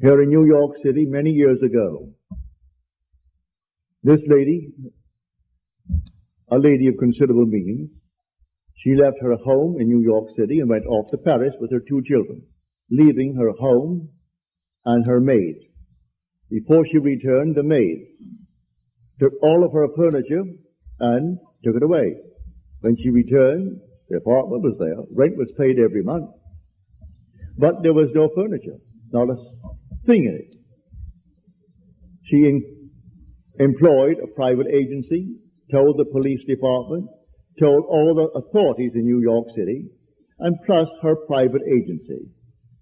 here in New York City many years ago. This lady, a lady of considerable means, she left her home in New York City and went off to Paris with her 2 children, leaving her home and her maid. Before she returned, the maid took all of her furniture and took it away. When she returned, the apartment was there. Rent was paid every month. But there was no furniture, not a thing in it. She employed a private agency, told the police department, told all the authorities in New York City, and plus her private agency.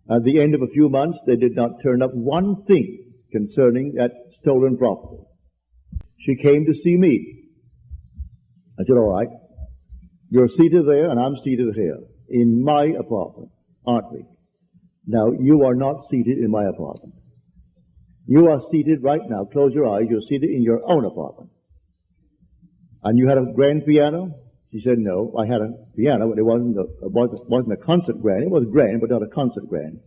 At the end of a few months, they did not turn up one thing concerning that stolen property. She came to see me. I said, all right, you're seated there and I'm seated here in my apartment, aren't we? Now, you are not seated in my apartment. You are seated right now. Close your eyes. You're seated in your own apartment. And you had a grand piano? She said, no, I had a piano, but it wasn't a concert grand. It was grand, but not a concert grand.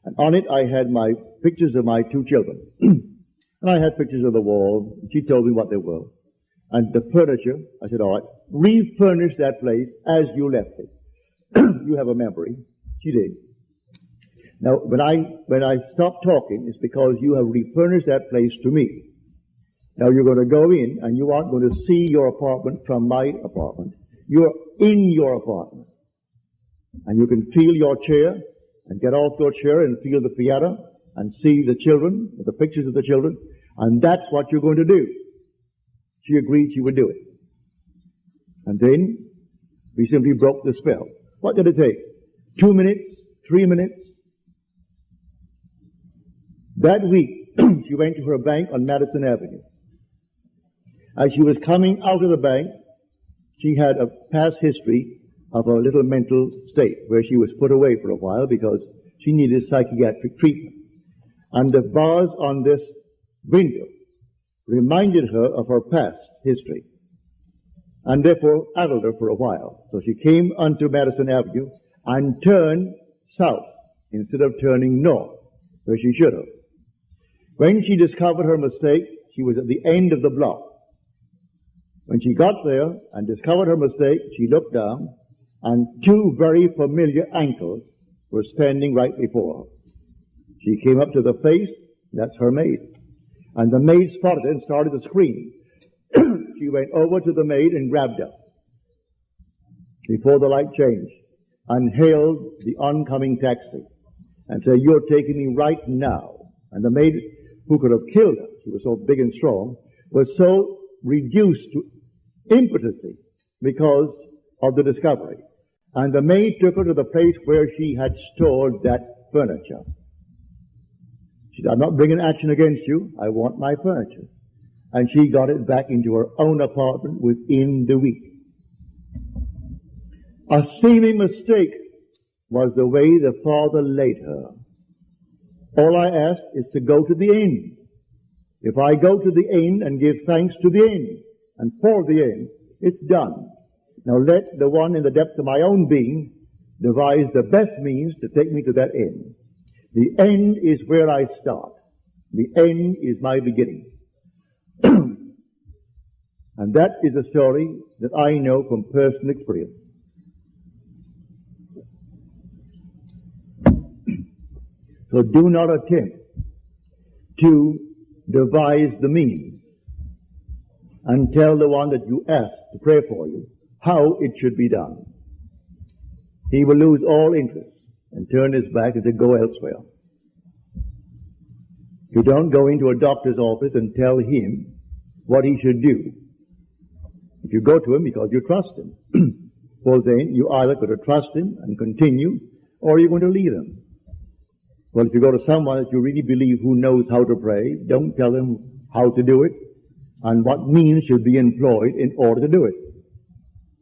And on it, I had my pictures of my 2 children. And I had pictures of the wall. She told me what they were. And the furniture, I said, all right, refurnish that place as you left it. You have a memory. She did. Now, when I stopped talking, it's because you have refurnished that place to me. Now you're going to go in, and you aren't going to see your apartment from my apartment. You're in your apartment. And you can feel your chair, and get off your chair and feel the piano, and see the children, the pictures of the children, and that's what you're going to do. She agreed she would do it. And then, we simply broke the spell. What did it take? 2 minutes? 3 minutes? That week, she went to her bank on Madison Avenue. As she was coming out of the bank, she had a past history of a little mental state where she was put away for a while because she needed psychiatric treatment. And the bars on this window reminded her of her past history and therefore addled her for a while. So she came onto Madison Avenue and turned south instead of turning north where she should have. When she discovered her mistake, she was at the end of the block. When she got there and discovered her mistake, she looked down, and 2 very familiar ankles were standing right before her. She came up to the face, that's her maid. And the maid spotted it and started to scream. She went over to the maid and grabbed her before the light changed and hailed the oncoming taxi and said, you're taking me right now. And the maid, who could have killed her, she was so big and strong, was so reduced to impotency because of the discovery. And the maid took her to the place where she had stored that furniture. She said, I'm not bringing action against you. I want my furniture. And she got it back into her own apartment within the week. A seeming mistake was the way the Father laid her. All I ask is to go to the end. If I go to the end and give thanks to the end and for the end, it's done. Now let the one in the depths of my own being devise the best means to take me to that end. The end is where I start. The end is my beginning. And that is a story that I know from personal experience. So do not attempt to devise the means and tell the one that you ask to pray for you how it should be done. He will lose all interest and turn his back and say, go elsewhere. You don't go into a doctor's office and tell him what he should do. If you go to him because you trust him, well then you either got to trust him and continue, or you're going to leave him. Well, if you go to someone that you really believe who knows how to pray, don't tell him how to do it and what means should be employed in order to do it.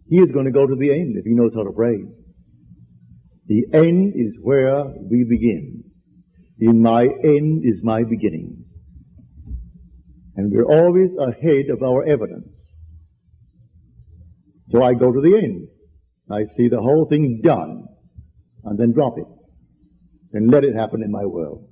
He is going to go to the end if he knows how to pray. The end is where we begin. In my end is my beginning. And we're always ahead of our evidence. So I go to the end. I see the whole thing done and then drop it. And let it happen in my world.